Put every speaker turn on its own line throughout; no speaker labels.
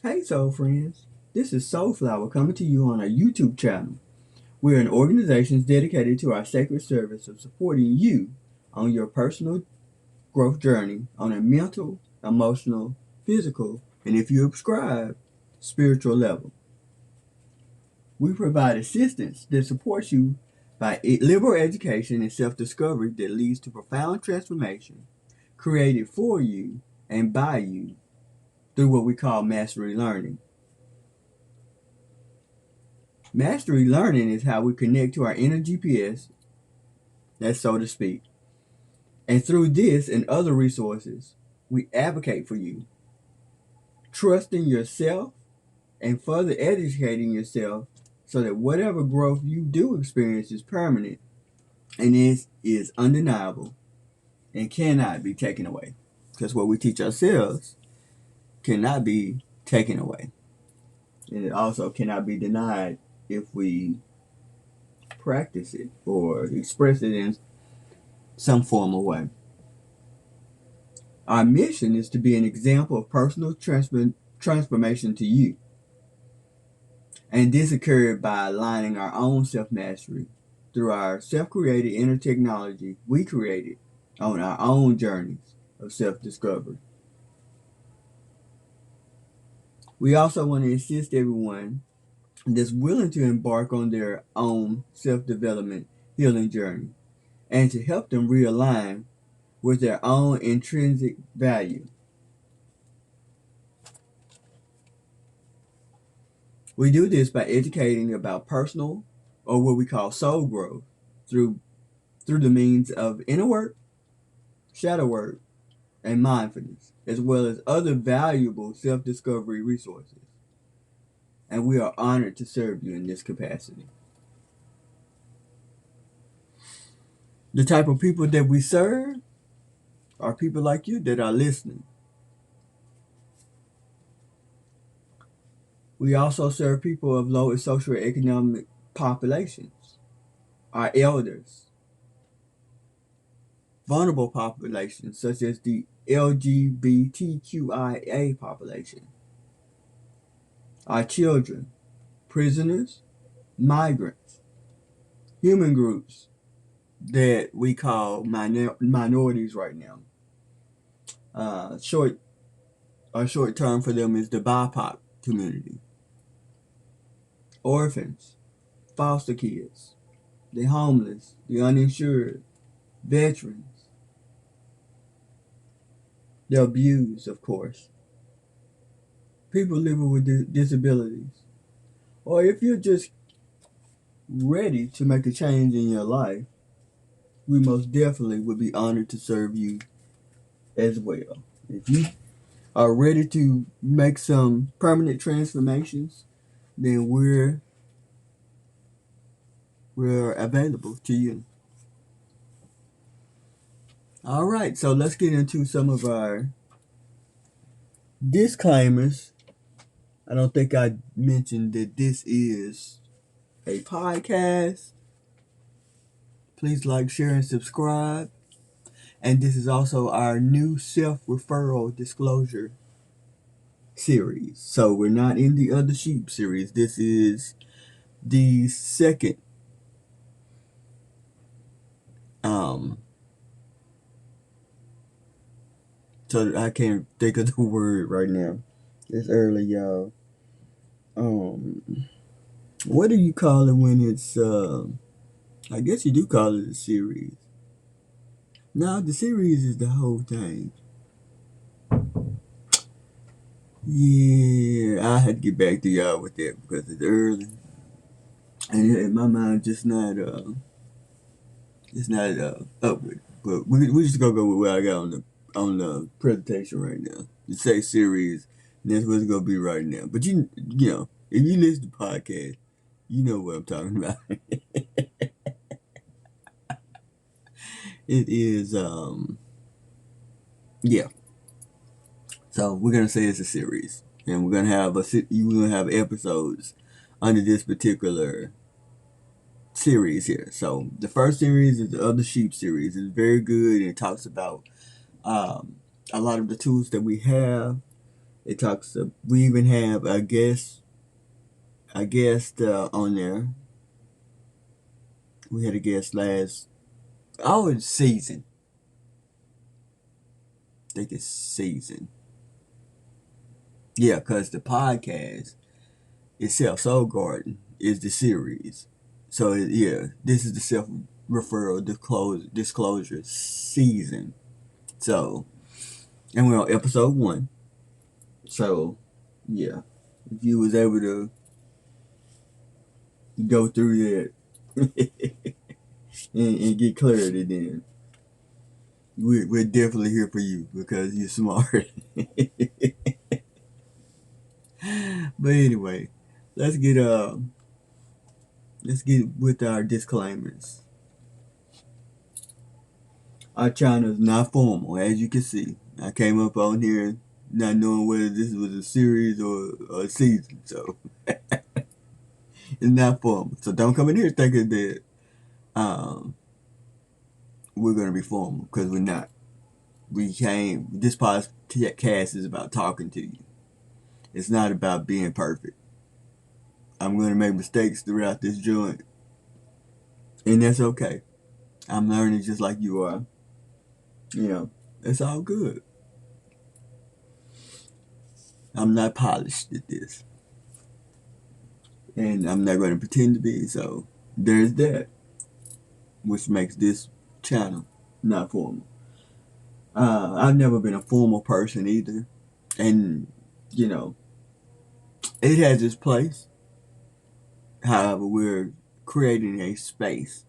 Hey soul friends, this is Soulflower coming to you on our YouTube channel. We're an organization dedicated to our sacred service of supporting you on your personal growth journey on a mental, emotional, physical, and if you subscribe, spiritual level. We provide assistance that supports you by liberal education and self-discovery that leads to profound transformation created for you and by you through what we call mastery learning. Mastery learning is how we connect to our inner GPS, that's so to speak. And through this and other resources, we advocate for you, trusting yourself and further educating yourself so that whatever growth you do experience is permanent and is undeniable and cannot be taken away. Because what we teach ourselves cannot be taken away. And it also cannot be denied if we practice it or express it in some form or way. Our mission is to be an example of personal transformation to you. And this occurred by aligning our own self-mastery through our self-created inner technology we created on our own journeys of self-discovery. We also want to assist everyone that's willing to embark on their own self-development healing journey and to help them realign with their own intrinsic value. We do this by educating about personal, or what we call soul growth, through the means of inner work, shadow work, and mindfulness, as well as other valuable self-discovery resources. And we are honored to serve you in this capacity. The type of people that we serve are people like you that are listening. We also serve people of low socioeconomic populations, our elders, vulnerable populations such as the LGBTQIA population, our children, prisoners, migrants, human groups that we call minorities right now. Short term for them is the BIPOC community. Orphans, foster kids, the homeless, the uninsured, veterans, the abused, of course, people living with disabilities. Or if you're just ready to make a change in your life, we most definitely would be honored to serve you as well. If you are ready to make some permanent transformations, then we're available to you. All right, so let's get into some of our disclaimers. I don't think I mentioned that this is a podcast. Please like, share, and subscribe. And this is also our new self-referral disclosure series. So we're not in the other sheep series. This is the second so I can't think of the word right now. It's early, y'all. What do you call it when it's I guess you do call it a series. No, the series is the whole thing. Yeah, I had to get back to y'all with that because it's early. And my mind just not it's not up with it. But we just gonna go with what I got on the presentation right now. It say series, and that's what it's gonna be right now. But you know, if you listen to podcast, you know what I'm talking about. It is yeah. So we're gonna say it's a series, and we're gonna have episodes under this particular series here. So the first series is the Other Sheep series. It's very good, and it talks about a lot of the tools that we have It talks. We even have a guest on there. We had a guest last. Oh, it's season. I think it's season. Yeah, because the podcast itself, Soulgarden, is the series. So yeah, this is the self-referral disclosure season. So, and we're on episode 1. So, yeah, if you was able to go through that and get clarity, then we're definitely here for you because you're smart. But anyway, let's get with our disclaimers. Our channel is not formal, as you can see. I came up on here not knowing whether this was a series or a season, so it's not formal. So don't come in here thinking that we're gonna be formal, because we're not. This podcast is about talking to you. It's not about being perfect. I'm gonna make mistakes throughout this joint, and that's okay. I'm learning just like you are. You know, it's all good. I'm not polished at this, and I'm not going to pretend to be. So there's that, which makes this channel not formal. I've never been a formal person either, and you know, it has its place. However, we're creating a space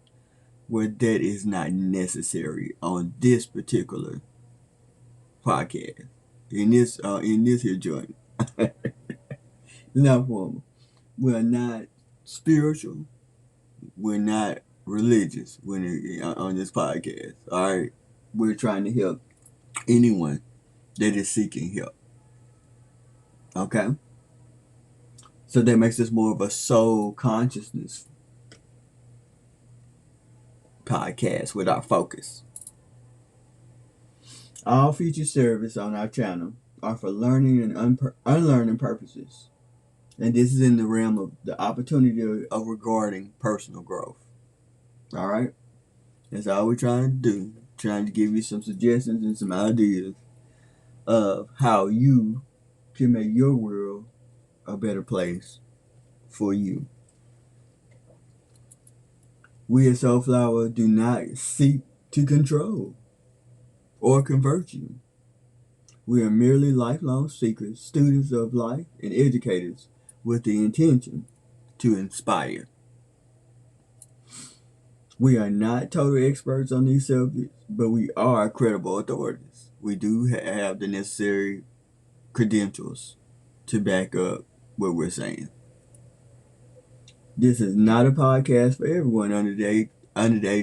where that is not necessary on this particular podcast. In this here joint, it's not formal. We're not spiritual. We're not religious on this podcast. All right, we're trying to help anyone that is seeking help. Okay, so that makes us more of a soul consciousness podcast with our focus. All future service on our channel are for learning and unlearning purposes, and this is in the realm of the opportunity of regarding personal growth. All right, that's all we're trying to do. Trying to give you some suggestions and some ideas of how you can make your world a better place for you. We at Soulflower do not seek to control or convert you. We are merely lifelong seekers, students of life, and educators with the intention to inspire. We are not total experts on these subjects, but we are credible authorities. We do have the necessary credentials to back up what we're saying. This is not a podcast for everyone under the age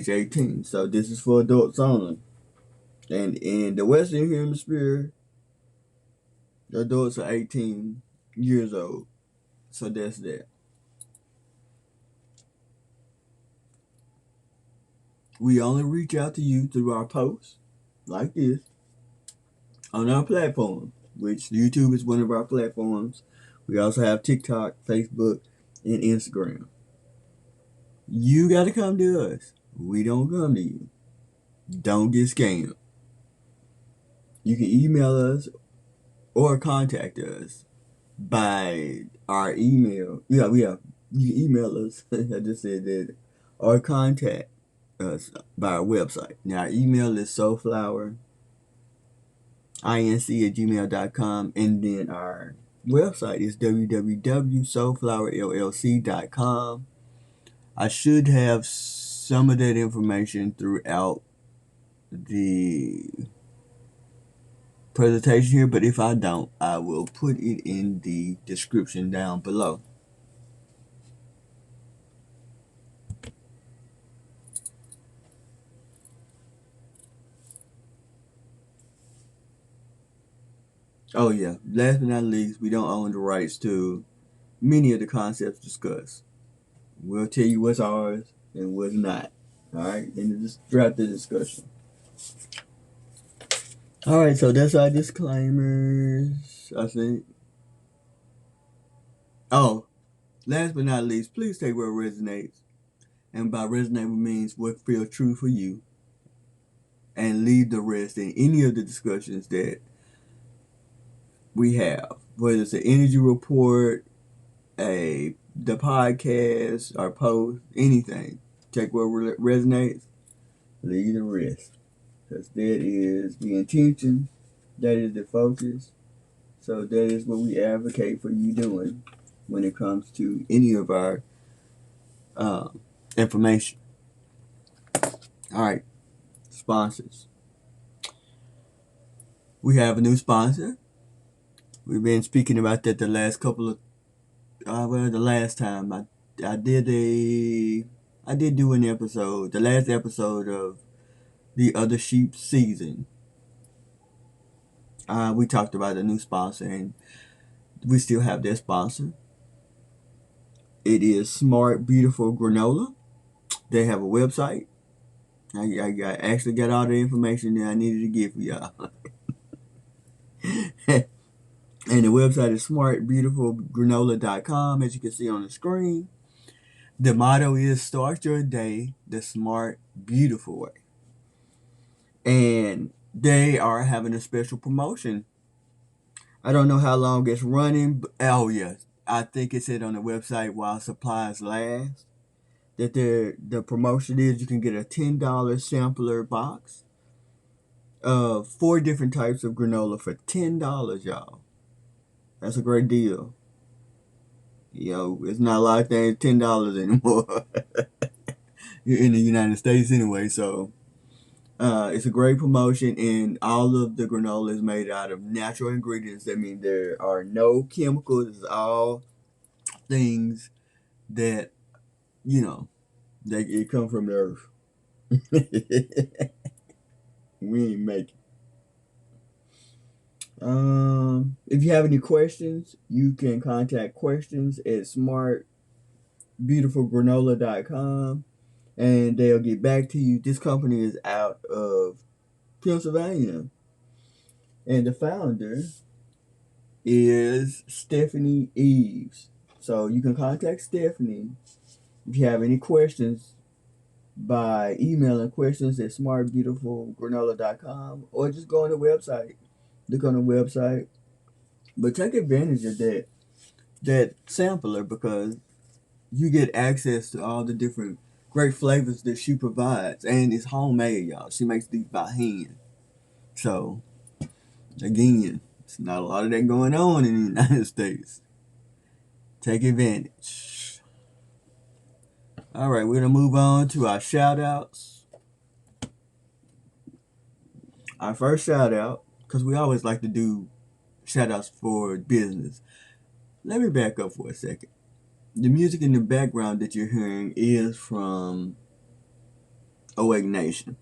18, so this is for adults only. And in the Western Hemisphere, the adults are 18 years old, so that's that. We only reach out to you through our posts, like this, on our platform, which YouTube is one of our platforms. We also have TikTok, Facebook, and Instagram. You got to come to us. We don't come to you. Don't get scammed. You can email us or contact us by our email. Yeah. You can email us. I just said that. Or contact us by our website. Now, our email is soulflowerinc@gmail.com, and then our website is www.soulflowerllc.com. I should have some of that information throughout the presentation here, but if I don't, I will put it in the description down below. Oh yeah, last but not least, we don't own the rights to many of the concepts discussed. We'll tell you what's ours and what's not. Alright, and just throughout the discussion. Alright, so that's our disclaimers. I think. Oh, last but not least, please take what resonates. And by resonate means what feels true for you. And leave the rest in any of the discussions that we have. Whether it's an energy report, the podcast, our post, anything. Take what resonates, leave the rest. Because that is the intention, that is the focus. So that is what we advocate for you doing when it comes to any of our information. All right, sponsors. We have a new sponsor. We've been speaking about that the last couple of, the last time I did do an episode, the last episode of the Other Sheep season. We talked about a new sponsor, and we still have that sponsor. It is Smart Beautiful Granola. They have a website. I actually got all the information that I needed to give for y'all. And the website is smartbeautifulgranola.com, as you can see on the screen. The motto is start your day the smart, beautiful way. And they are having a special promotion. I don't know how long it's running, but oh yes, I think it said on the website while supplies last that the promotion is you can get a $10 sampler box of 4 different types of granola for $10, y'all. That's a great deal. You know, it's not a lot of things $10 anymore in the United States anyway. So it's a great promotion, and all of the granola is made out of natural ingredients. That means there are no chemicals. It's all things that it come from the earth. We ain't making. If you have any questions, you can contact questions at smartbeautifulgranola.com and they'll get back to you. This company is out of Pennsylvania, and the founder is Stephanie Eves. So you can contact Stephanie if you have any questions by emailing questions at smartbeautifulgranola.com or just go on the website. Look on the website. But take advantage of that sampler because you get access to all the different great flavors that she provides. And it's homemade, y'all. She makes these by hand. So, again, it's not a lot of that going on in the United States. Take advantage. All right, we're going to move on to our shout-outs. Our first shout-out, because we always like to do shout-outs for business. Let me back up for a second. The music in the background that you're hearing is from Awake Nation.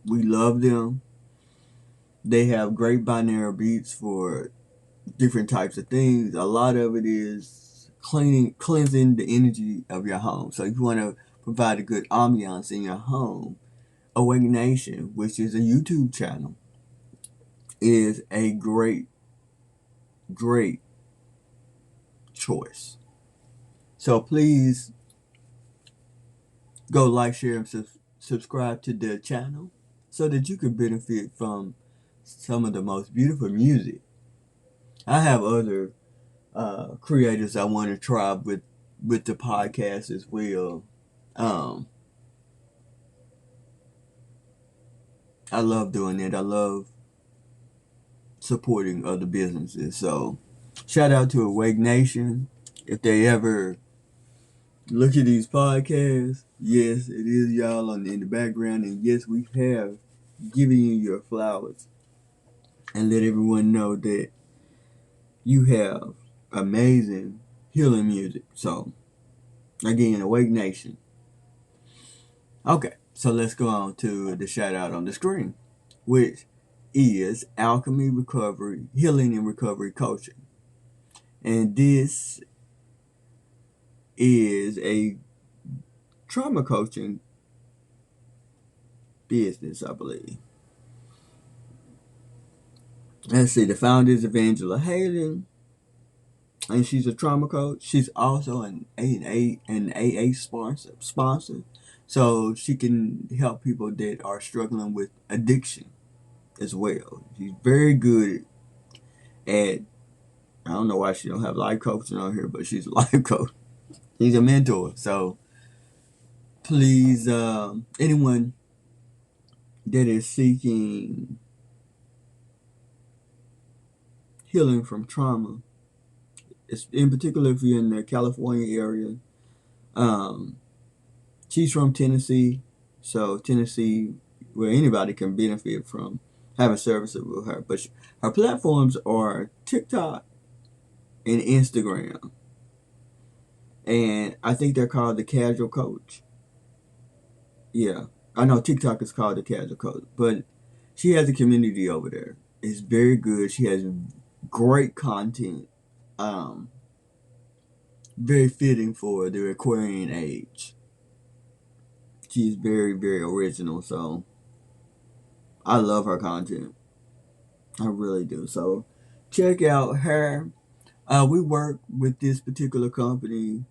We love them. They have great binaural beats for different types of things. A lot of it is cleansing the energy of your home. So if you want to provide a good ambiance in your home, Awake Nation, which is a YouTube channel, is a great choice. So please go like, share, and subscribe to their channel so that you can benefit from some of the most beautiful music. I have other creators I want to try with the podcast as well. I love doing it. I love supporting other businesses. So shout out to Awake Nation. If they ever look at these podcasts, yes, it is y'all in the background, and yes, we have given you your flowers and let everyone know that you have amazing healing music. So again, Awake Nation. Okay, so let's go on to the shout out on the screen, which is Alchemy Recovery, Healing and Recovery Coaching. And this is a trauma coaching business, I believe. Let's see, the founder is Evangela Haley, and she's a trauma coach. She's also an AA sponsor, so she can help people that are struggling with addiction as well. She's very good at. I don't know why she don't have life coaching on here, but she's a life coach. She's a mentor. So please, anyone that is seeking healing from trauma, in particular if you're in the California area, um, she's from Tennessee, so Tennessee, where anybody can benefit from having services with her. But her platforms are TikTok and Instagram, and I think they're called the Casual Coach. Yeah, I know TikTok is called the Casual Coach, but she has a community over there. It's very good. She has great content, um, very fitting for the Aquarian age. She's very, very original, so I love her content. I really do. So check out her. We work with this particular company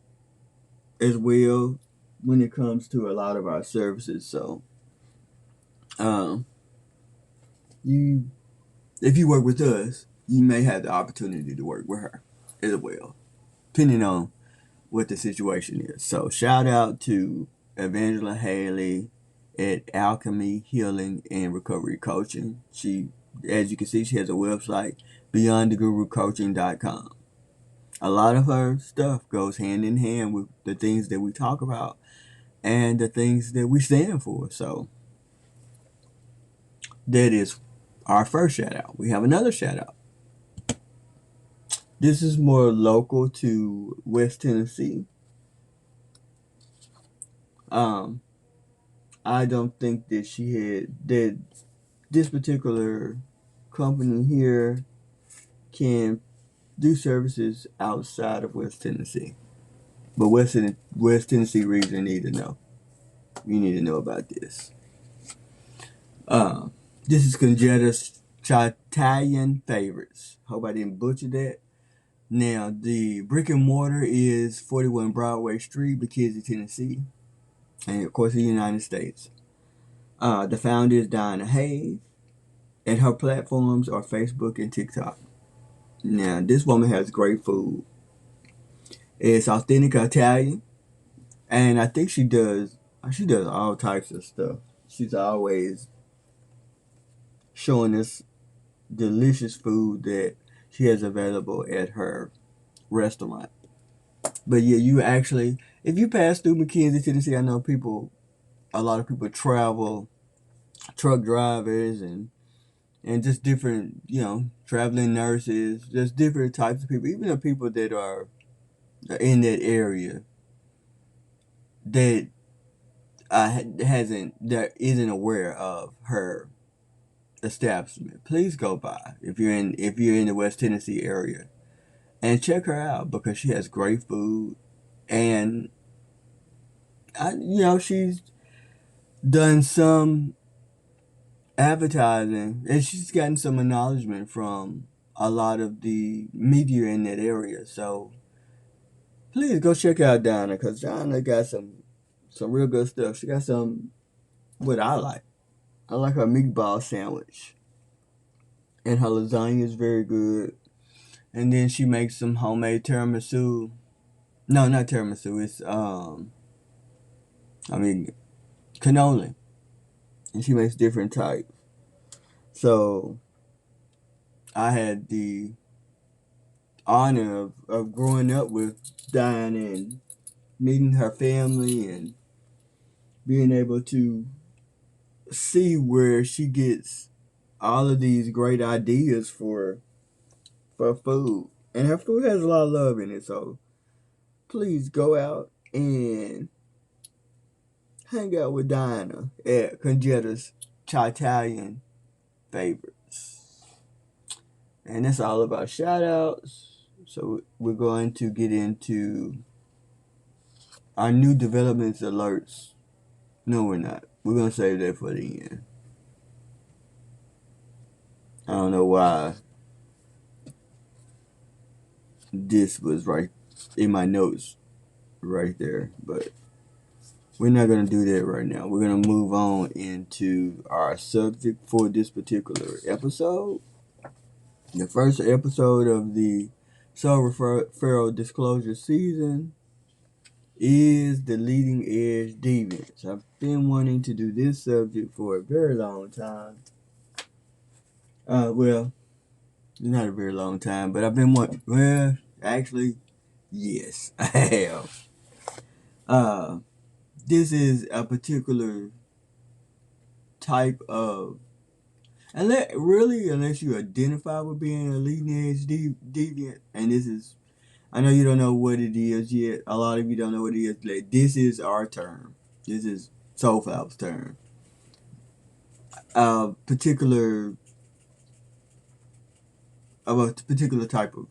as well when it comes to a lot of our services. So um, you, if you work with us, you may have the opportunity to work with her as well, depending on what the situation is. So shout out to Evangela Haley at Alchemy Healing and Recovery Coaching. She, as you can see, she has a website, beyondthegurucoaching.com. A lot of her stuff goes hand in hand with the things that we talk about and the things that we stand for. So that is our first shout out. We have another shout out. This is more local to West Tennessee. Um, I don't think that this particular company here can do services outside of West Tennessee. But West Tennessee region need to know. You need to know about this. Uh, this is Conjetta's Italian Favorites. Hope I didn't butcher that. Now, the brick and mortar is 41 Broadway Street, McKenzie, Tennessee. And, of course, the United States. The founder is Diana Hayes. And her platforms are Facebook and TikTok. Now, this woman has great food. It's authentic Italian. And I think she does all types of stuff. She's always showing us delicious food that she has available at her restaurant. But yeah, you actually, if you pass through McKenzie, Tennessee, I know a lot of people travel, truck drivers and just different, traveling nurses, just different types of people, even the people that are in that area that that isn't aware of her establishment. Please go by if you're in the West Tennessee area and check her out because she has great food and she's done some advertising and she's gotten some acknowledgement from a lot of the media in that area. So please go check out Donna because Donna got some real good stuff. She got some what I like. I like her meatball sandwich. And her lasagna is very good. And then she makes some homemade tiramisu. No, not tiramisu. It's cannoli. And she makes different types. So I had the honor of growing up with Diane and meeting her family and being able to see where she gets all of these great ideas for food. And her food has a lot of love in it. So please go out and hang out with Diana at Conjetta's Italian Favorites. And that's all about shout outs. So we're going to get into our new developments alerts. No, we're not. We're going to save that for the end. I don't know why this was right in my notes right there, but we're not going to do that right now. We're going to move on into our subject for this particular episode. The first episode of the Referral Disclosure season is the leading edge deviants. I've been wanting to do this subject for a very long time. Well, not a very long time, but I've been wanting. Well, actually, yes, I have. This is a particular type of, unless you identify with being a leading edge deviant, and this is, I know you don't know what it is yet. A lot of you don't know what it is. Like, this is our term. This is Soulfal's term. Particular of a particular type of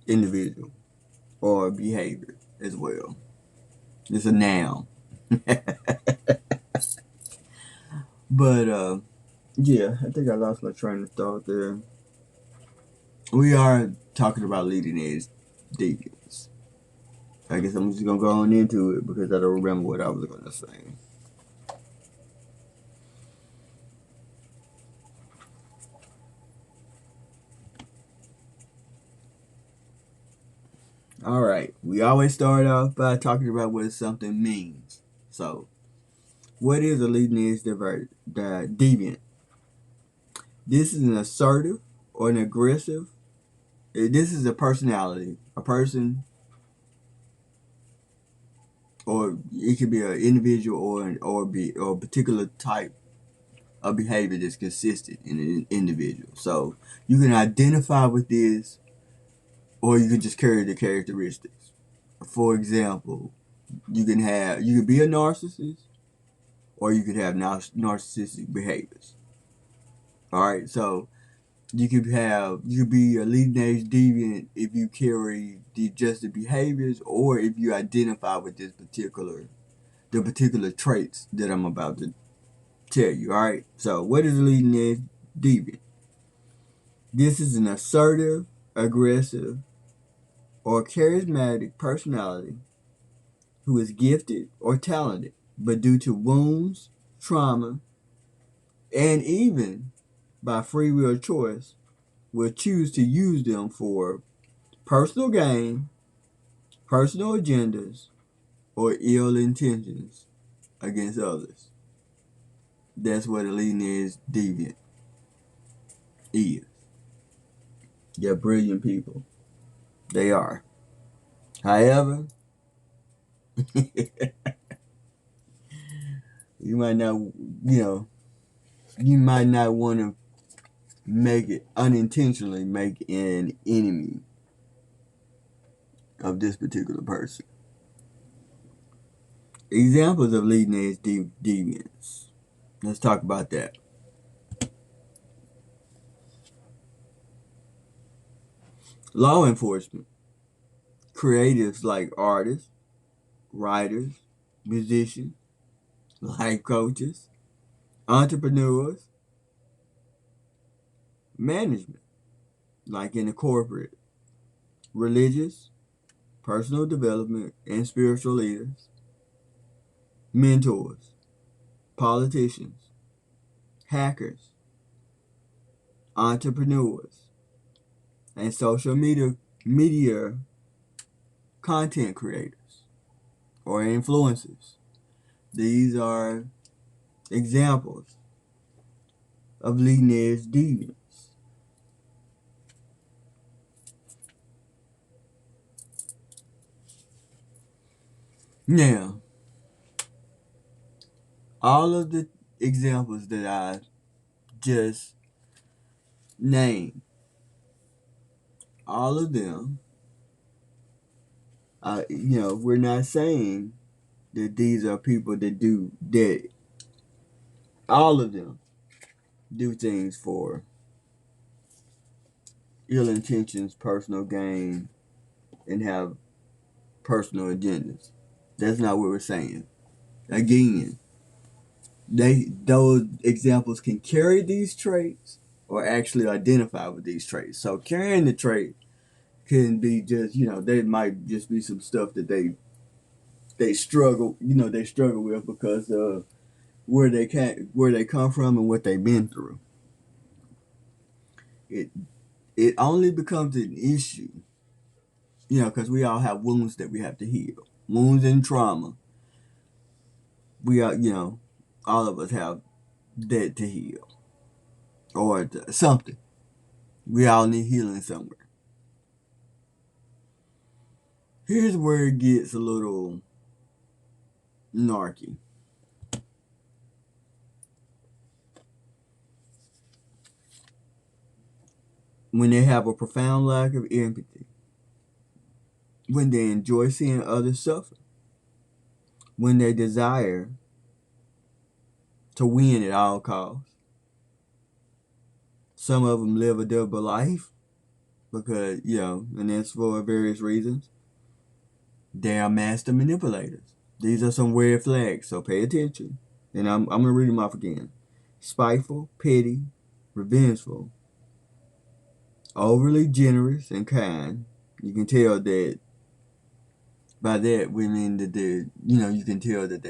individual or behavior as well. It's a noun. But yeah, I think I lost my train of thought there. We are talking about leading edge deviants. I guess I'm just gonna go on into it because I don't remember what I was gonna say. All right, we always start off by talking about what something means. So, what is a leading edge deviant? This is an assertive or an aggressive. This is a personality, a person, or it could be an individual or a particular type of behavior that's consistent in an individual. So you can identify with this, or you can just carry the characteristics. For example, you can be a narcissist, or you could have narcissistic behaviors. All right, so you could be a leading edge deviant if you carry just the behaviors, or if you identify with the particular traits that I'm about to tell you. All right, so what is a leading edge deviant? This is an assertive, aggressive, or charismatic personality who is gifted or talented, but due to wounds, trauma, and even by free will choice, will choose to use them for personal gain, personal agendas, or ill intentions against others. That's what a leading edge deviant is. They're brilliant people. They are. However, you might not, you might not want to unintentionally make an enemy of this particular person. Examples of leading edge deviants. Let's talk about that. Law enforcement. Creatives like artists, writers, musicians, life coaches, entrepreneurs, management, like in the corporate, religious, personal development, and spiritual leaders, mentors, politicians, hackers, entrepreneurs, and social media content creators or influencers. These are examples of leading edge deviants. Now, all of the examples that I just named, all of them, we're not saying that these are people that all of them do things for ill intentions, personal gain, and have personal agendas. That's not what we're saying. Again, those examples can carry these traits, or actually identify with these traits. So carrying the trait can be just, they might just be some stuff that they struggle, they struggle with because of where they come from and what they've been through. It it only becomes an issue, because we all have wounds that we have to heal, wounds and trauma. We are, all of us have that to heal or something. We all need healing somewhere. Here's where it gets a little narky. When they have a profound lack of empathy, when they enjoy seeing others suffer, when they desire to win at all costs. Some of them live a double life because, and that's for various reasons. They are master manipulators. These are some red flags, so pay attention. And I'm going to read them off again. Spiteful, petty, revengeful, overly generous and kind. You can tell that by that we mean that you can tell that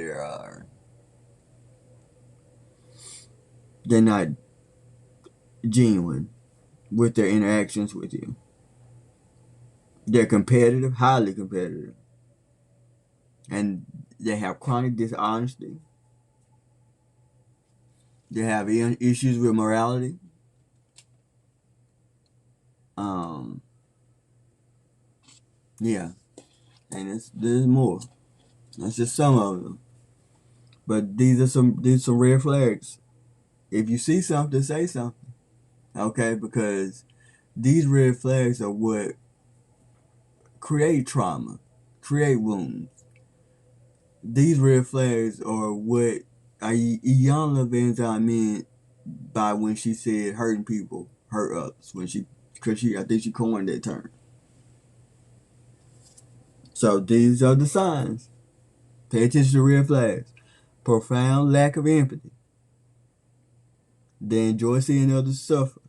they're not genuine with their interactions with you. They're competitive, highly competitive, and they have chronic dishonesty. They have issues with morality. Yeah, and there's more. That's just some of them. But these are some red flags. If you see something, say something. Okay, because these red flags are what create trauma, create wounds. These red flags are what Iyanla Vanzant meant by when she said hurting people hurt others. Because I think she coined that term. So these are the signs. Pay attention to red flags. Profound lack of empathy. They enjoy seeing others suffer.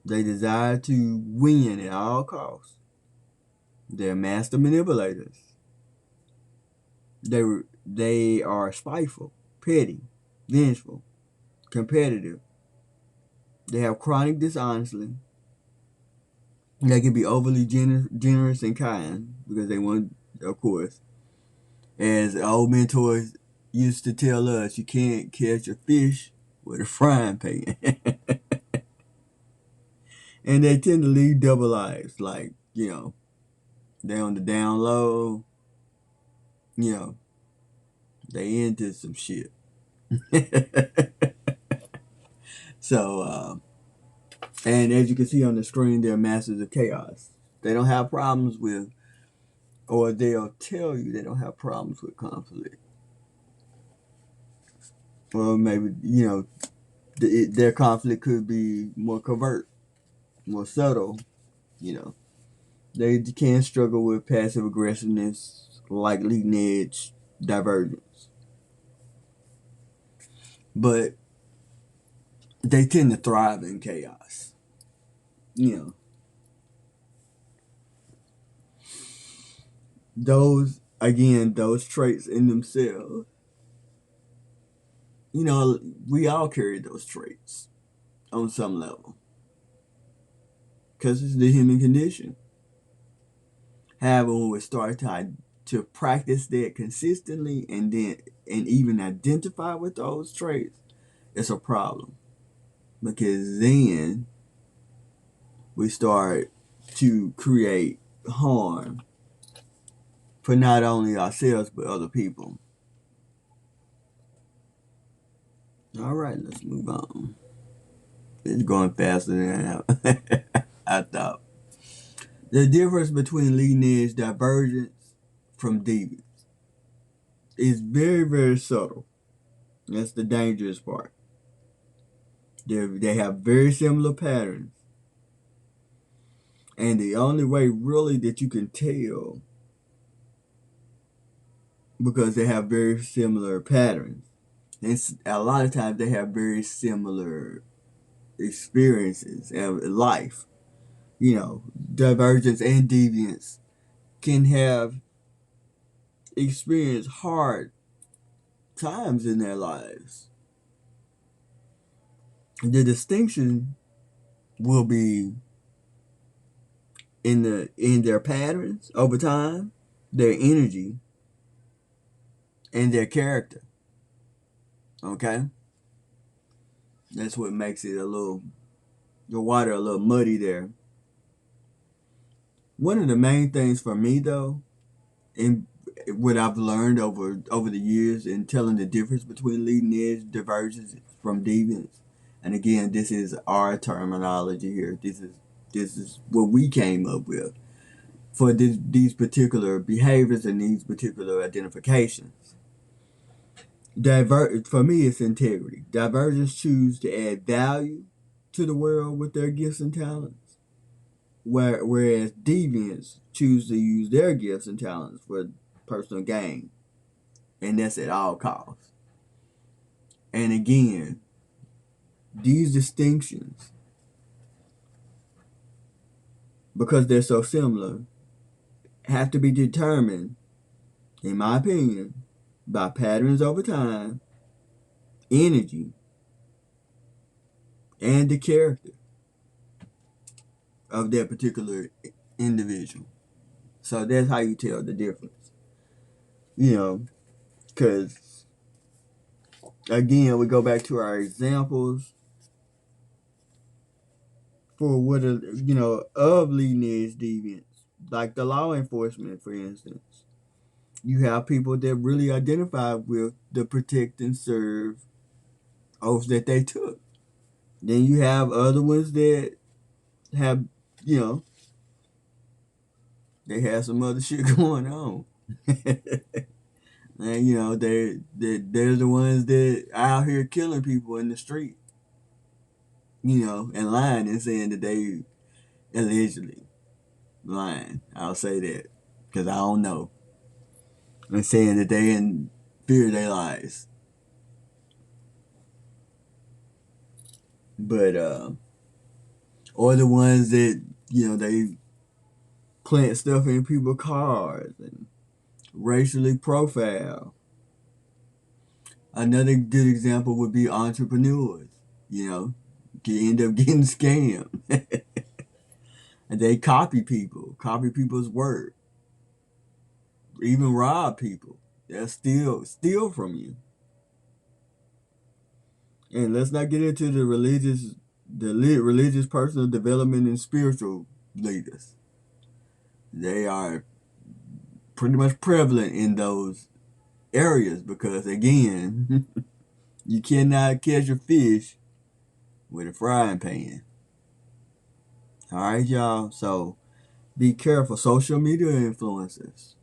They desire to win at all costs. They're master manipulators. They are spiteful, petty, vengeful, competitive. They have chronic dishonesty. They can be overly generous and kind because they want, of course, as old mentors used to tell us, you can't catch a fish with a frying pan. And they tend to lead double lives, like, they on the down low, they into some shit. So, and as you can see on the screen, they're masters of chaos. They don't have problems with, or they'll tell you they don't have problems with conflict. Or maybe, their conflict could be more covert, more subtle, you know. They can struggle with passive aggressiveness, like leading edge divergence. But they tend to thrive in chaos. Those traits in themselves, we all carry those traits on some level. Because it's the human condition. However, when we start to practice that consistently and even identify with those traits, it's a problem. Because then we start to create harm for not only ourselves but other people. All right, let's move on. It's going faster than I thought. The difference between leading edge divergence from deviance is very, very subtle. That's the dangerous part. They have very similar patterns. And the only way really that you can tell, because they have very similar patterns, and a lot of times they have very similar experiences and life. You know, divergence and deviance can have experienced hard times in their lives. The distinction will be in their patterns over time, their energy, and their character. Okay? That's what makes it the water a little muddy there. One of the main things for me though, and what I've learned over the years in telling the difference between leading edge, divergence from deviance, and again, this is our terminology here. This is what we came up with for these particular behaviors and these particular identifications. For me, it's integrity. Divergents choose to add value to the world with their gifts and talents, whereas deviants choose to use their gifts and talents for personal gain, and that's at all costs. And again, these distinctions, because they're so similar, have to be determined, in my opinion, by patterns over time, energy, and the character of that particular individual. So that's how you tell the difference. You know, because again, we go back to our examples for what are, of leading edge deviants, like the law enforcement, for instance. You have people that really identify with the protect and serve oaths that they took. Then you have other ones that have, you know, they have some other shit going on. And they're the ones that out here killing people in the street, and lying and saying that they allegedly lying. I'll say that because I don't know. And saying that they in fear of their lives. But or the ones that they plant stuff in people's cars and racially profile. Another good example would be entrepreneurs. Can end up getting scammed. And they copy people's work, even rob people. They'll steal from you. And let's not get into the religious personal development and spiritual leaders. They are pretty much prevalent in those areas because, again, you cannot catch a fish with a frying pan. All right, y'all. So be careful. Social media influencers.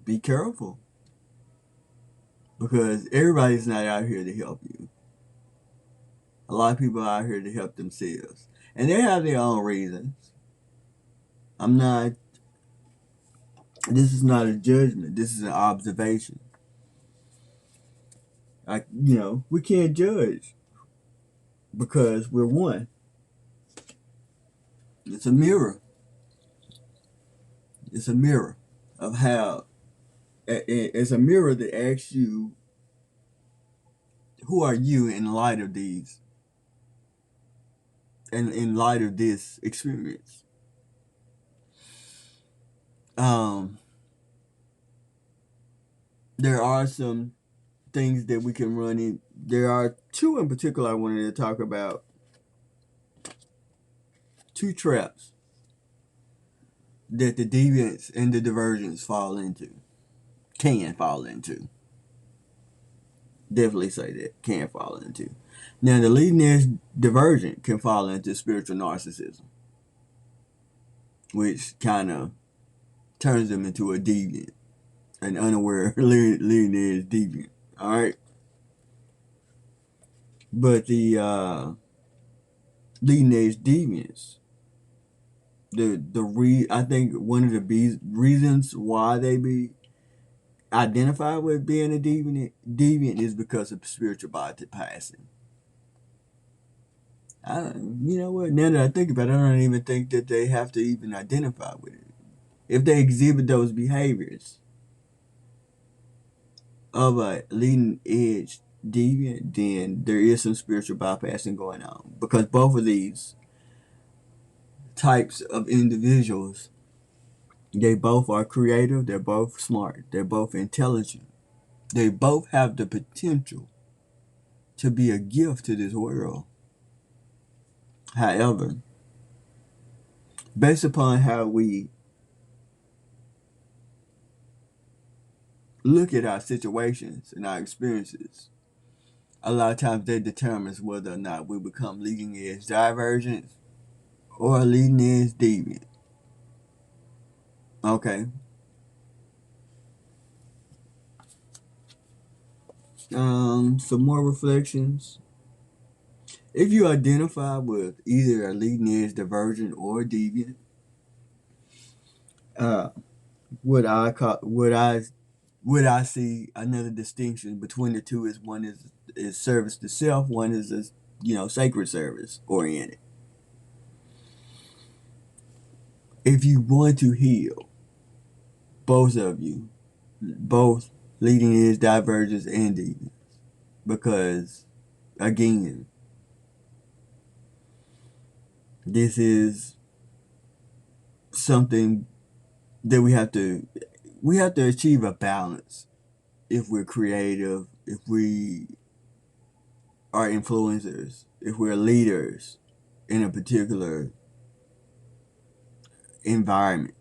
Be careful. Because everybody's not out here to help you. A lot of people are out here to help themselves. And they have their own reasons. This is not a judgment. This is an observation. We can't judge because we're one. It's a mirror. It's a mirror of how. It's a mirror that asks you, who are you in light of these? And in light of this experience. There are some things that we can run in. There are two in particular I wanted to talk about. Two traps that the deviants and the divergents can fall into. Definitely say that, can fall into. Now, the leading edge divergent can fall into spiritual narcissism, which kind of turns them into a deviant, an unaware leading edge deviant. All right. But the leading edge deviants, I think one of the reasons why they be identified with being a deviant is because of spiritual bypassing. You know what? Now that I think about it, I don't even think that they have to even identify with it. If they exhibit those behaviors of a leading edge deviant, then there is some spiritual bypassing going on. Because both of these types of individuals, they both are creative, they're both smart, they're both intelligent, they both have the potential to be a gift to this world. However, based upon how we look at our situations and our experiences, a lot of times that determines whether or not we become leading edge divergent or a leading edge deviant. Okay. Some more reflections. If you identify with either a leading edge divergent or deviant, uh, would I see another distinction between the two is one is service to self, one is sacred service oriented. If you want to heal, both of you, both leading edge divergence and deviants, because again, this is something that we have to achieve a balance. If we're creative, if we are influencers, if we're leaders in a particular environment,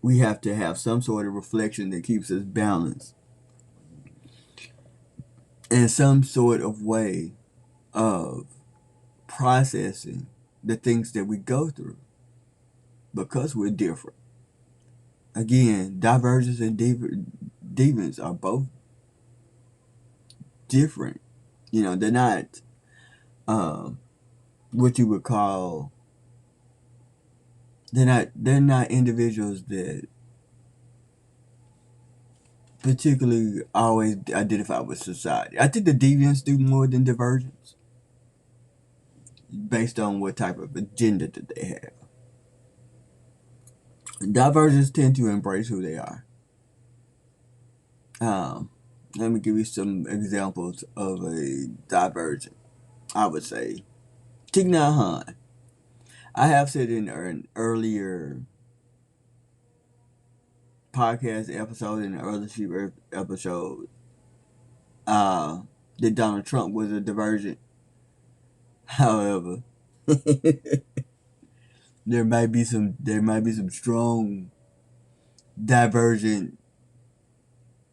we have to have some sort of reflection that keeps us balanced and some sort of way of processing the things that we go through because we're different. Again, divergence and deviants are both different. They're not what you would call. They're not individuals that particularly always identify with society. I think the deviants do more than divergence based on what type of agenda that they have. Divergents tend to embrace who they are. Let me give you some examples of a divergent. I would say Thich Nhat Hanh. I have said in an earlier podcast episode, in the early sheep episode, that Donald Trump was a divergent. However, there might be some strong divergent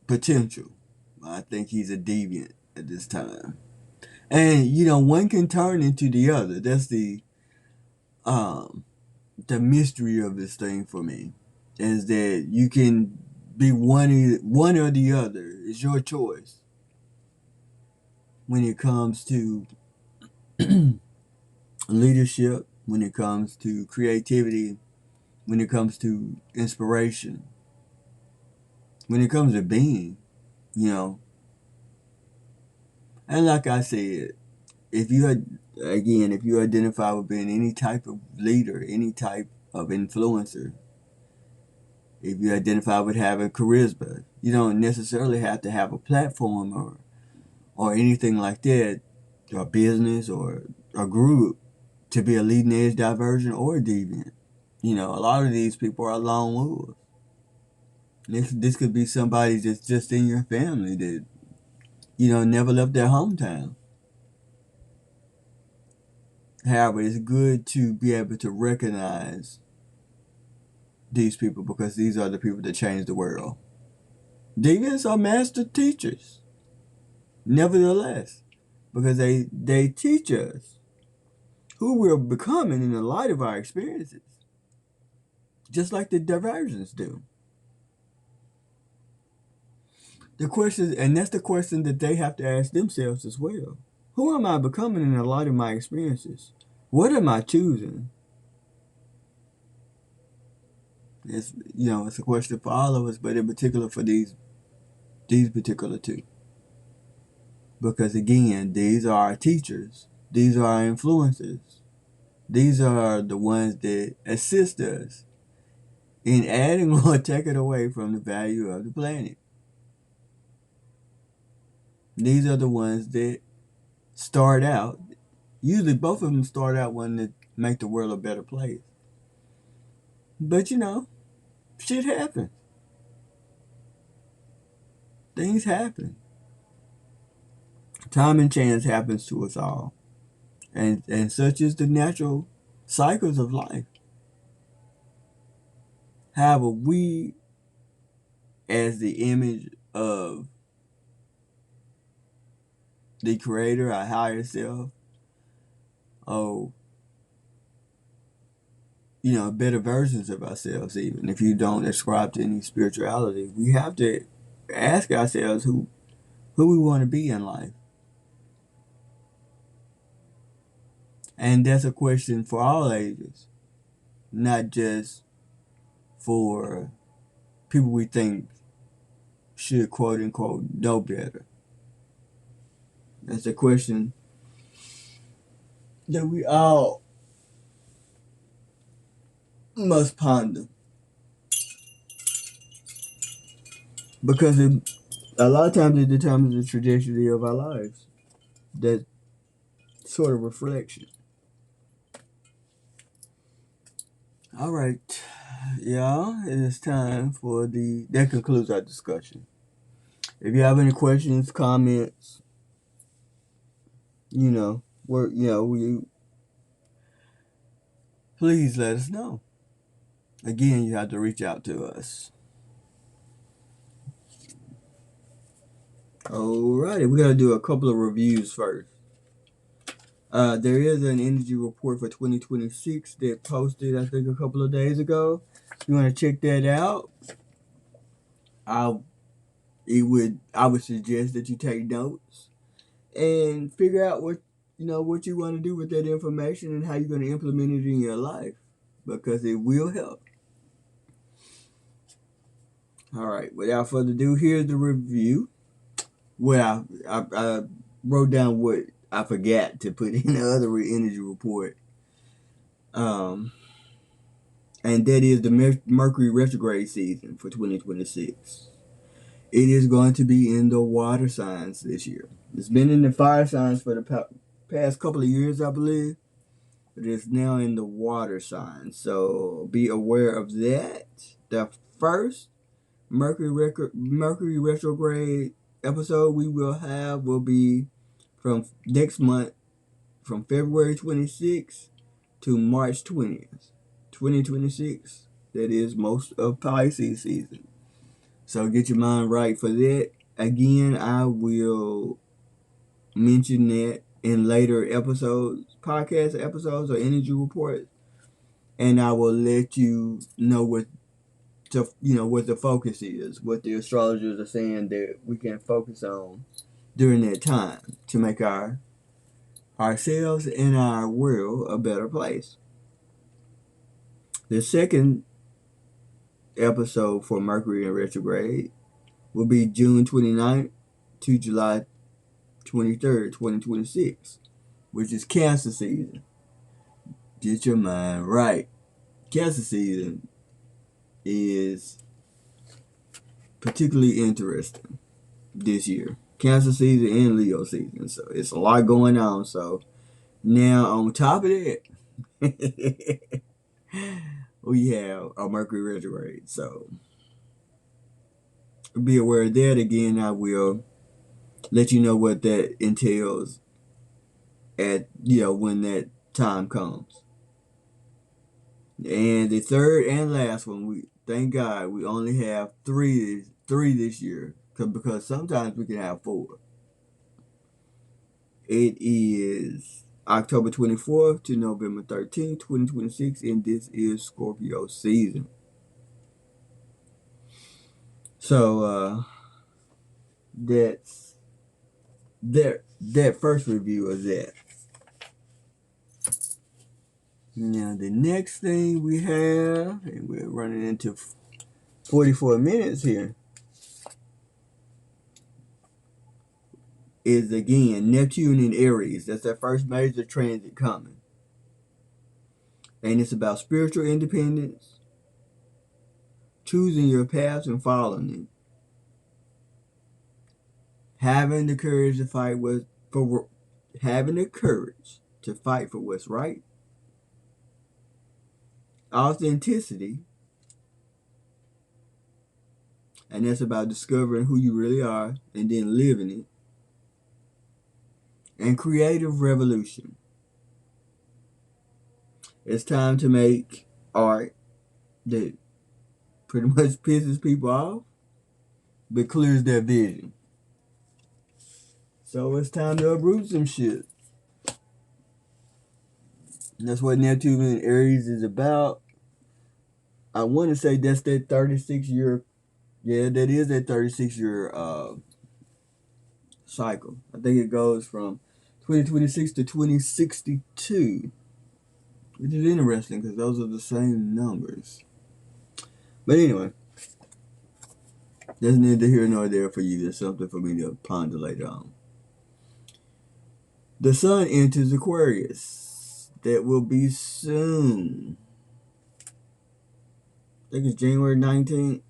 potential. I think he's a deviant at this time. And one can turn into the other. That's the mystery of this thing for me, is that you can be one or the other. It's your choice when it comes to leadership, when it comes to creativity, when it comes to inspiration, when it comes to being, you know. And like I said, if you identify with being any type of leader, any type of influencer, if you identify with having charisma, you don't necessarily have to have a platform or anything like that, or business or a group to be a leading edge diversion or a deviant. A lot of these people are lone wolves. This could be somebody that's just in your family that, never left their hometown. However, it's good to be able to recognize these people because these are the people that change the world. Deviants are master teachers, nevertheless, because they teach us who we're becoming in the light of our experiences, just like the diversions do. The question, and that's the question that they have to ask themselves as well. Who am I becoming in the light of my experiences? What am I choosing? It's a question for all of us, but in particular for these particular two. Because again, these are our teachers. These are our influences. These are the ones that assist us in adding or taking away from the value of the planet. These are the ones that start out, usually both of them start out wanting to make the world a better place. But shit happens. Things happen. Time and chance happens to us all. And such is the natural cycles of life. However, we, as the image of the Creator, our higher self, oh, better versions of ourselves, even if you don't ascribe to any spirituality, we have to ask ourselves who we want to be in life. And that's a question for all ages, not just for people we think should quote unquote know better. That's a question that we all must ponder, because a lot of times it determines the trajectory of our lives. That sort of reflection. All right, y'all, it is time for that concludes our discussion. If you have any questions, comments, please let us know. Again, you have to reach out to us. Alrighty, we gotta do a couple of reviews first. There is an energy report for 2026 that posted, I think, a couple of days ago. If you want to check that out, I would suggest that you take notes and figure out what you want to do with that information and how you're going to implement it in your life, because it will help. All right, without further ado, here's the review. Well, I wrote down what I forgot to put in the other energy report. And that is the Mercury retrograde season for 2026. It is going to be in the water signs this year. It's been in the fire signs for the past couple of years, I believe. But it's now in the water signs. So be aware of that. The first Mercury retrograde episode we will be from next month, from February 26th to March 20th, 2026. That is most of Pisces season. So get your mind right for that. Again, I will mention that in later episodes, podcast episodes, or energy reports, and I will let you know what the focus is, what the astrologers are saying that we can focus on during that time to make ourselves and our world a better place. The second episode for Mercury in retrograde will be June 29th to July 23rd, 2026, which is Cancer season. Get your mind right. Cancer season is particularly interesting this year. Cancer season and Leo season. So it's a lot going on. So now on top of that, we have a Mercury retrograde. So be aware of that. Again, I will let you know what that entails at when that time comes. And the third and last one, we thank God we only have three this year, because sometimes we can have four. It is October 24th to November 13th, 2026, and this is Scorpio season. So that's that first review of that. Now the next thing we have, and we're running into 44 minutes here, is, again, Neptune in Aries. That's that first major transit coming. And it's about spiritual independence, choosing your path and following it, having the courage to fight for what's right, authenticity, and that's about discovering who you really are and then living it, and creative revolution. It's time to make art that pretty much pisses people off but clears their vision. So it's time to uproot some shit. And that's what Neptune in Aries is about. I want to say that's that 36-year. Yeah, that is that 36-year cycle. I think it goes from 2026 to 2062, which is interesting because those are the same numbers. But anyway, there's neither here nor there for you. There's something for me to ponder later on. The sun enters Aquarius. That will be soon. I think it's January 19th,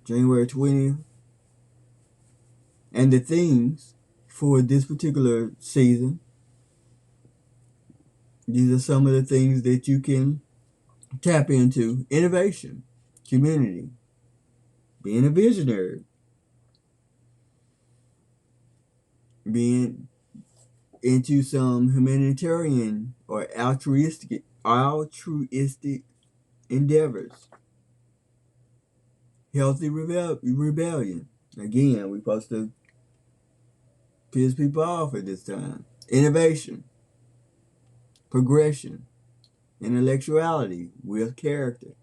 January 20th. And the themes for this particular season, these are some of the things that you can tap into: innovation, community, being a visionary, being into some humanitarian or altruistic endeavors, healthy rebellion. Again, we're supposed to piss people off at this time. Innovation, progression, intellectuality with character,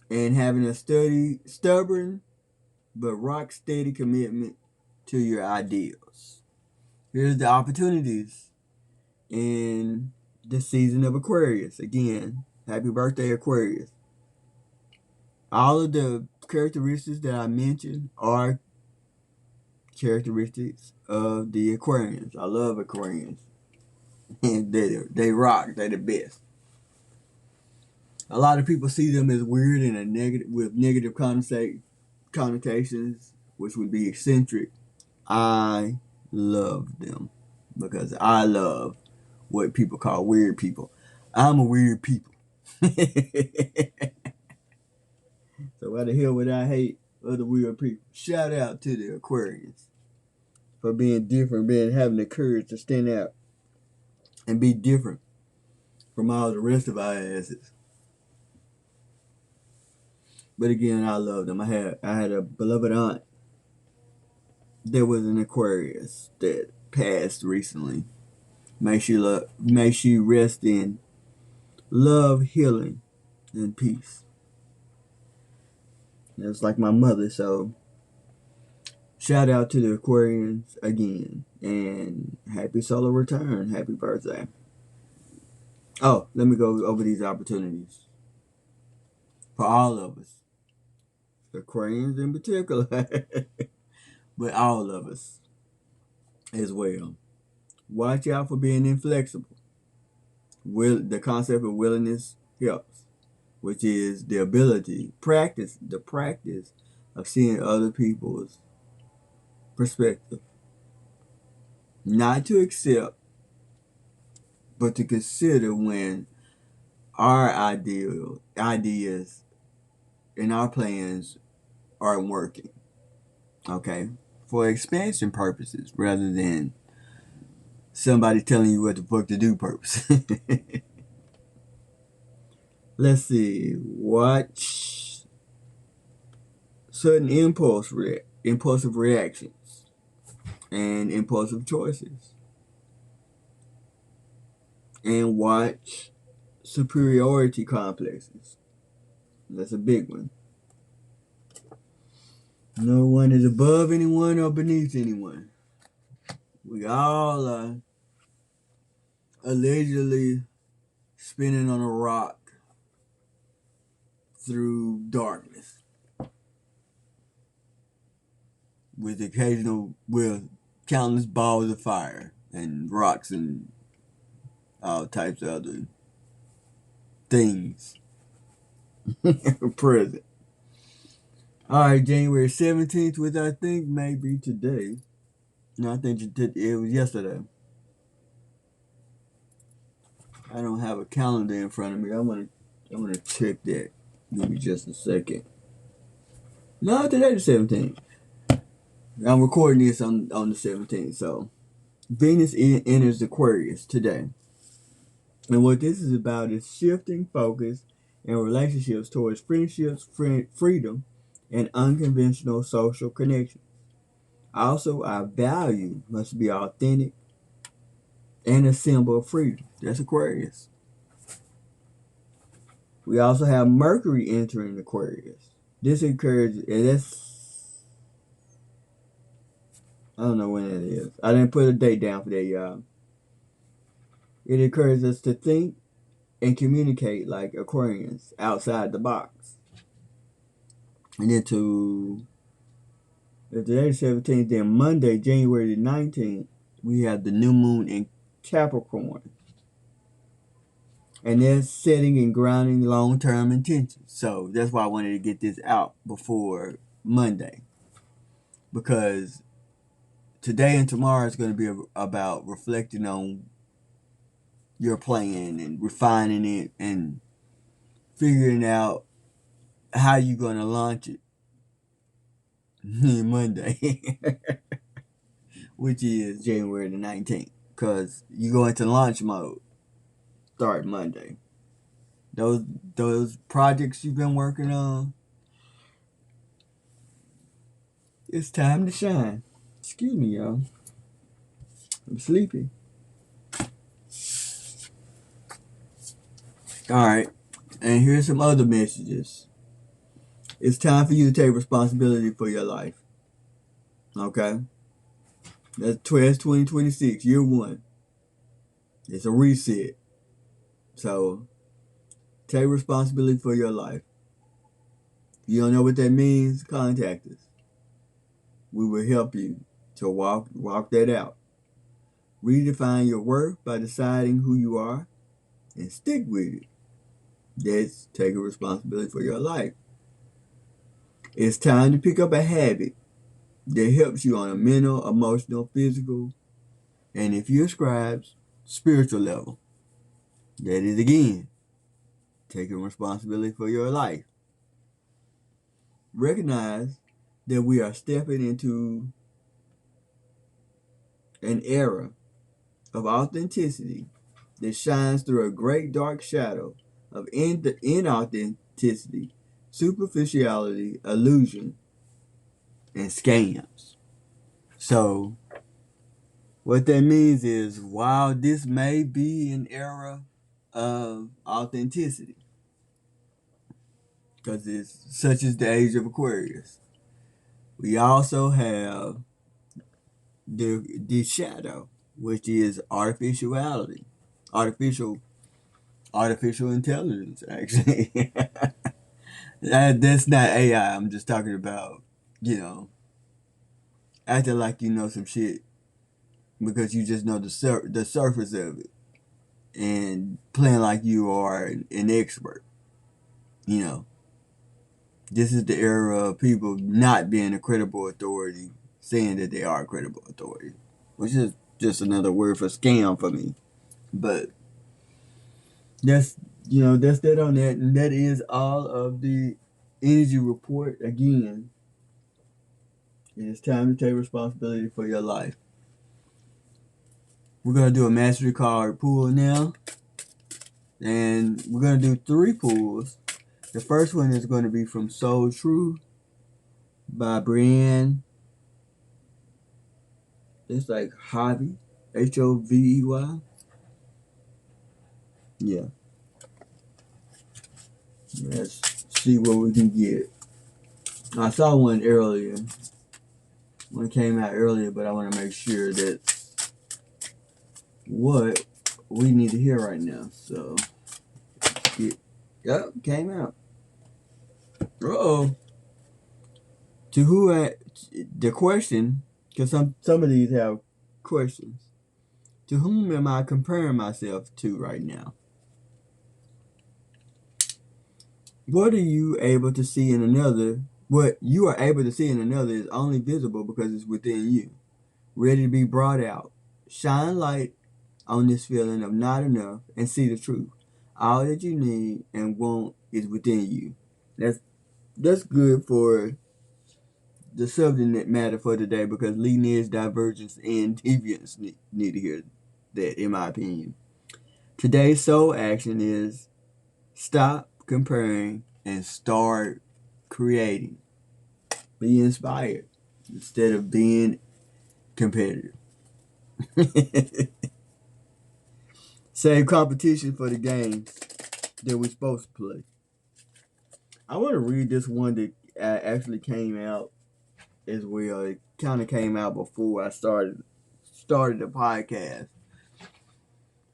and having a stubborn but rock steady commitment to your ideals. Here's the opportunities in the season of Aquarius. Again, happy birthday, Aquarius. All of the characteristics that I mentioned are characteristics of the Aquarians. I love Aquarians. And they rock. They're the best. A lot of people see them as weird and with negative connotations, which would be eccentric. I love them because I love what people call weird people. I'm a weird people. So why the hell would I hate other weird people? Shout out to the Aquarians for being different, having the courage to stand out and be different from all the rest of our asses. But again, I love them. I had a beloved aunt that was an Aquarius that passed recently. May she rest in love, healing, and peace. That's like my mother, so shout out to the Aquarians again. And happy solar return. Happy birthday. Oh, let me go over these opportunities for all of us. Aquarians in particular. But all of us as well. Watch out for being inflexible. The concept of willingness helps, which is the practice of seeing other people's perspective. Not to accept, but to consider when our ideas and our plans aren't working. Okay? For expansion purposes rather than somebody telling you what the fuck to do purpose. Let's see. Watch certain impulsive reactions and impulsive choices. And watch superiority complexes. That's a big one. No one is above anyone or beneath anyone. We all are allegedly spinning on a rock through darkness. with occasional, with countless balls of fire and rocks and all types of other things present. All right, January 17th, which I think may be today. No, I think it was yesterday. I don't have a calendar in front of me. I wanna check that. Give me just a second. No, today the 17th. I'm recording this on the 17th, so Venus enters Aquarius today. And what this is about is shifting focus and relationships towards friendships, freedom, and unconventional social connection. Also, our value must be authentic and a symbol of freedom. That's Aquarius. We also have Mercury entering Aquarius. This encourages, and I don't know when that is. I didn't put a date down for that, y'all. It encourages us to think and communicate like Aquarians outside the box. And then today 17th, then Monday, January the 19th, we have the new moon in Capricorn. And they're setting and grounding long-term intentions. So that's why I wanted to get this out before Monday. Because today and tomorrow is going to be about reflecting on your plan and refining it and figuring out how you're going to launch it Monday, which is January the 19th. Because you go into launch mode, start Monday. Those projects you've been working on, it's time to shine. Excuse me, y'all. I'm sleepy. Alright, and here's some other messages. It's time for you to take responsibility for your life. Okay? That's 2026, year one. It's a reset. So, take responsibility for your life. If you don't know what that means, contact us. We will help you to walk that out. Redefine your worth by deciding who you are and stick with it. That's taking responsibility for your life. It's time to pick up a habit that helps you on a mental, emotional, physical, and if you're scribes, spiritual level. That is again, taking responsibility for your life. Recognize that we are stepping into an era of authenticity that shines through a great dark shadow of inauthenticity, superficiality, illusion, and scams. So, what that means is, while this may be an era of authenticity, because it's such as the age of Aquarius, we also have the shadow, which is artificiality, artificial intelligence. Actually, that's not AI. I'm just talking about, acting like you know some shit because you just know the surface of it, and playing like you are an expert. This is the era of people not being a credible authority, saying that they are a credible authority, which is just another word for scam for me. But that's that's that on that, and that is all of the energy report. Again, it is time to take responsibility for your life. We're gonna do a mastery card pull now, and we're gonna do 3 pulls. The first one is going to be from Soul True by Brienne. It's like Hobby, Hovey. Yeah. Let's see what we can get. I saw one earlier. One came out earlier, but I want to make sure that what we need to hear right now. So, yep, came out. Uh-oh. the question, because some of these have questions. To whom am I comparing myself to right now? What are you able to see in another? What you are able to see in another is only visible because it's within you, ready to be brought out. Shine light on this feeling of not enough and see the truth. All that you need and want is within you. That's good for the subject matter for today, because lineage, divergence, and deviance need to hear that, in my opinion. Today's soul action is stop comparing and start creating. Be inspired instead of being competitive. Save competition for the games that we're supposed to play. I want to read this one that actually came out as well. It kind of came out before I started the podcast.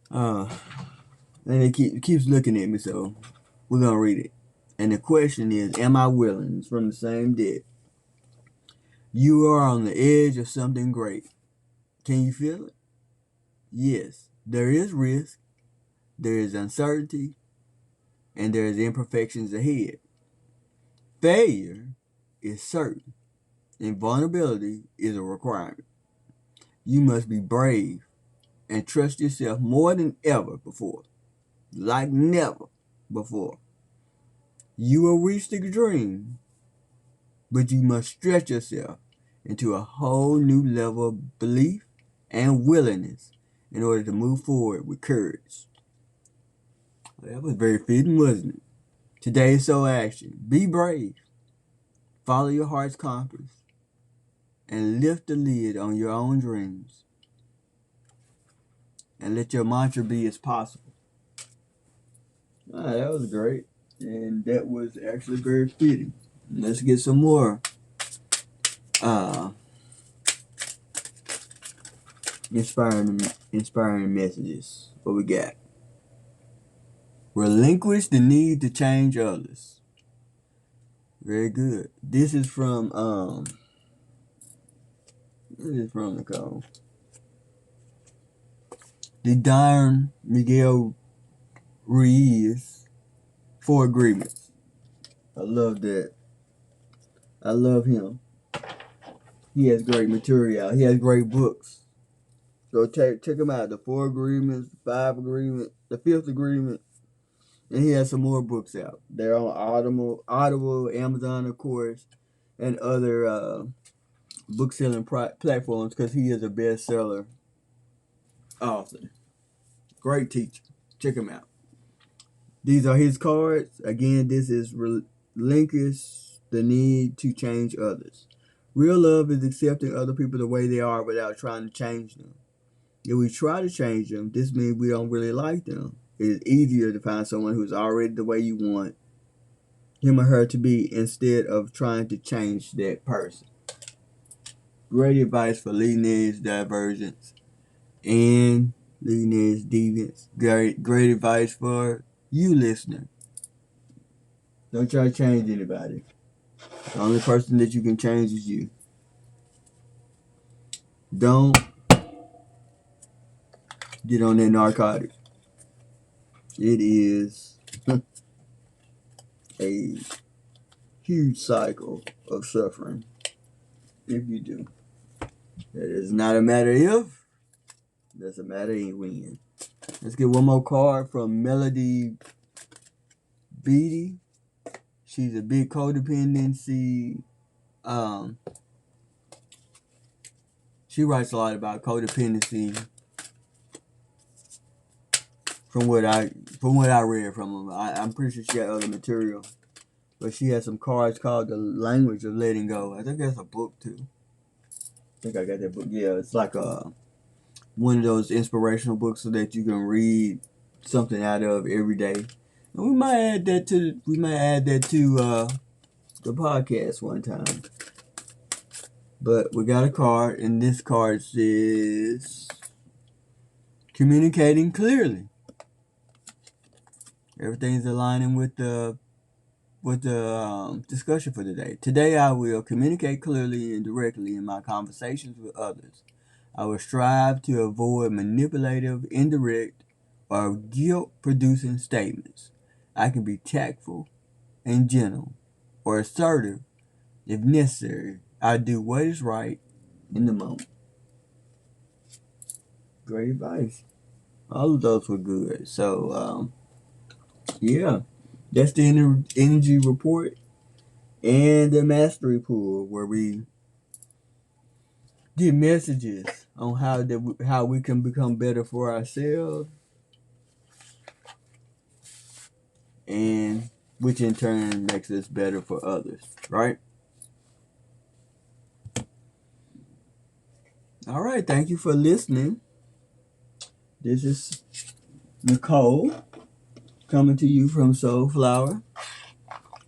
And it keeps looking at me, so we're gonna read it. And the question is, am I willing? It's from the same deck. You are on the edge of something great. Can you feel it? Yes. There is risk, there is uncertainty, and there is imperfections ahead. Failure is certain, and vulnerability is a requirement. You must be brave and trust yourself more than ever before. Like never before. You will reach the dream, but you must stretch yourself into a whole new level of belief and willingness in order to move forward with courage. That was very fitting, wasn't it? Today's soul action. Be brave. Follow your heart's compass and lift the lid on your own dreams. And let your mantra be as possible. That was great. And that was actually very fitting. Let's get some more inspiring messages. What we got? Relinquish the need to change others. Very good. This is from Nicole? The Darn Miguel Ruiz 4 Agreements. I love that. I love him. He has great material. He has great books. So check him out. The 4 Agreements, the 5 Agreement, the 5th Agreement. And he has some more books out. They're on Audible, Amazon, of course, and other book-selling platforms, because he is a bestseller author. Great teacher. Check him out. These are his cards. Again, this is relinquish the need to change others. Real love is accepting other people the way they are without trying to change them. If we try to change them, this means we don't really like them. It is easier to find someone who's already the way you want him or her to be instead of trying to change that person. Great advice for leading edge divergence and leading edge deviants. Great advice for you, listener. Don't try to change anybody. The only person that you can change is you. Don't get on that narcotic. It is a huge cycle of suffering if you do. It is not a matter if, that's a matter of when. Let's get one more card from Melody Beatty. She's a big codependency. She writes a lot about codependency. From what I read from them, I'm pretty sure she got other material, but she has some cards called "The Language of Letting Go." I think that's a book too. I think I got that book. Yeah, it's like one of those inspirational books so that you can read something out of every day. And we might add that to the podcast one time. But we got a card, and this card says communicating clearly. Everything's aligning with the with the discussion for today. Today, I will communicate clearly and directly in my conversations with others. I will strive to avoid manipulative, indirect, or guilt-producing statements. I can be tactful and gentle, or assertive if necessary. I do what is right in the moment. Great advice. All of those were good. So, yeah, that's the energy report and the mastery pool where we get messages on how we can become better for ourselves, and which in turn makes us better for others, right? All right, thank you for listening. This is Nicole coming to you from Soulflower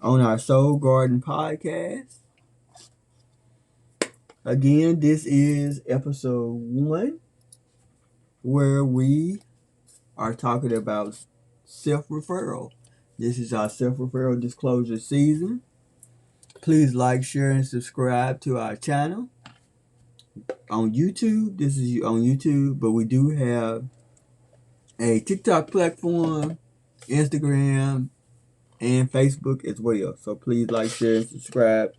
on our Soulgarden podcast. Again, this is episode 1 where we are talking about self-referral. This is our self-referral disclosure season. Please like, share, and subscribe to our channel on YouTube. This is on YouTube, but we do have a TikTok platform, Instagram, and Facebook as well. So please like, share, and subscribe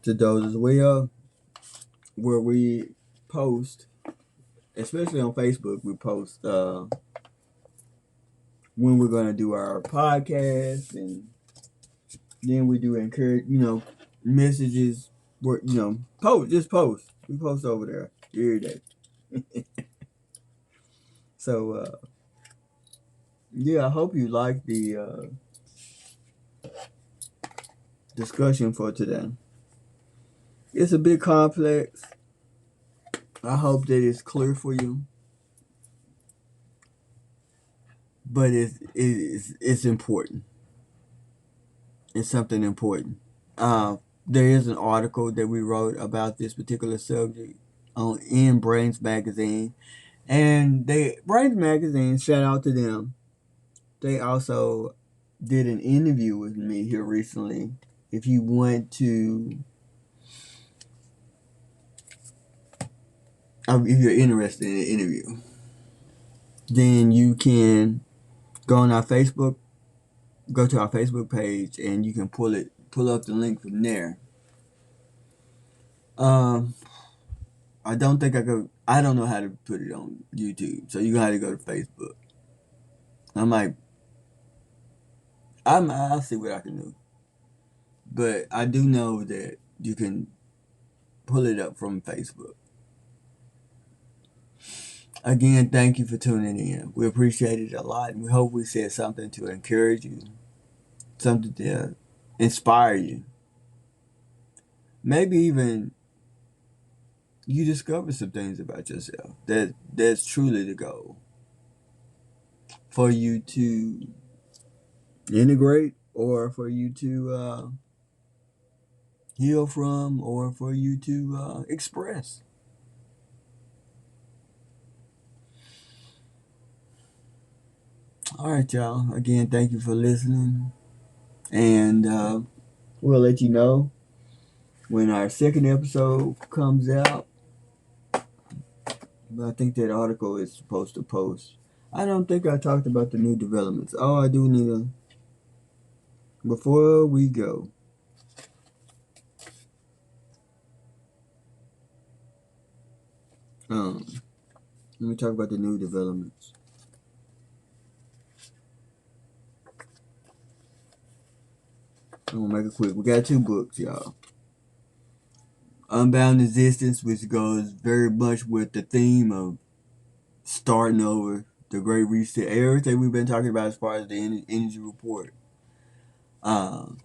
to those as well, where we post, especially on Facebook, we post when we're going to do our podcast, and then we do encourage, messages, where, post. We post over there every day. So, yeah, I hope you like the discussion for today. It's a bit complex. I hope that it's clear for you. But it's important. It's something important. There is an article that we wrote about this particular subject in Brains Magazine. And Brains Magazine, shout out to them. They also did an interview with me here recently. If you want to, if you're interested in the interview, then you can go on our Facebook, go to our Facebook page, and you can pull up the link from there. I don't think I don't know how to put it on YouTube, so you gotta have to go to Facebook. I'll see what I can do. But I do know that you can pull it up from Facebook. Again, thank you for tuning in. We appreciate it a lot, and we hope we said something to encourage you, something to inspire you. Maybe even you discover some things about yourself. That's truly the goal. For you to integrate, or for you to heal from, or for you to express. All right, y'all. Again, thank you for listening. And we'll let you know when our second episode comes out. But I think that article is supposed to post. I don't think I talked about the new developments. Oh, I do need to. Before we go, let me talk about the new developments. I'm gonna make it quick. We got 2 books, y'all. Unbound Existence, which goes very much with the theme of starting over, the Great Reset, everything we've been talking about as far as the energy report. And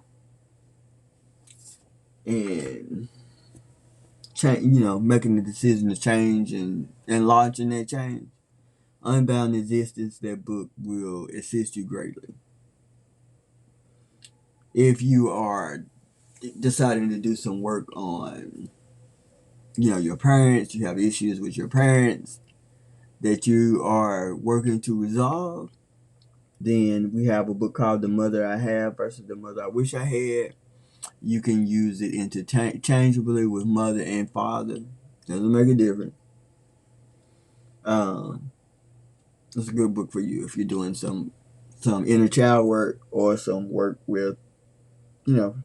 making the decision to change and launching that change. Unbound Existence, that book will assist you greatly. If you are deciding to do some work on, your parents, you have issues with your parents that you are working to resolve, Then we have a book called The Mother I Have versus The Mother I Wish I Had. You can use it interchangeably with mother and father. Doesn't make a difference. It's a good book for you if you're doing some inner child work or some work with, on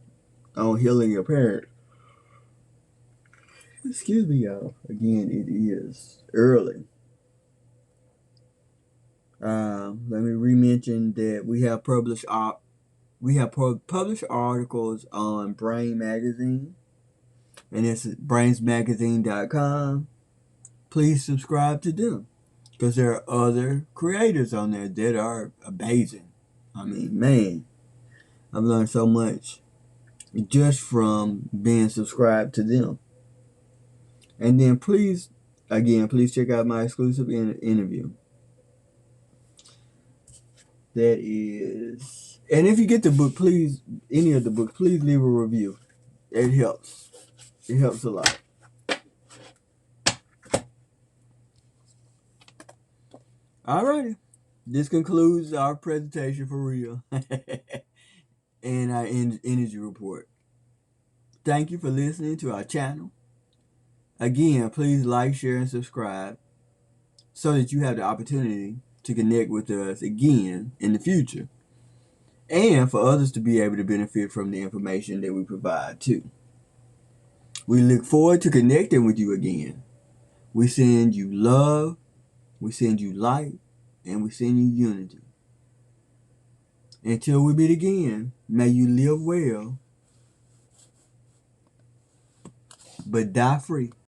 healing your parents. Excuse me, y'all. Again, it is early. Let me re-mention that we have published articles on Brain Magazine, and it's brainsmagazine.com. Please subscribe to them because there are other creators on there that are amazing. I mean, man, I've learned so much just from being subscribed to them. And then please check out my exclusive interview. That is, and if you get the book, please, any of the books, please leave a review. It helps. It helps a lot. Alrighty. This concludes our presentation for real and our energy report. Thank you for listening to our channel. Again, please like, share, and subscribe so that you have the opportunity to connect with us again in the future, and for others to be able to benefit from the information that we provide too. We look forward to connecting with you again. We send you love, we send you light, and we send you unity. Until we meet again, may you live well, but die free.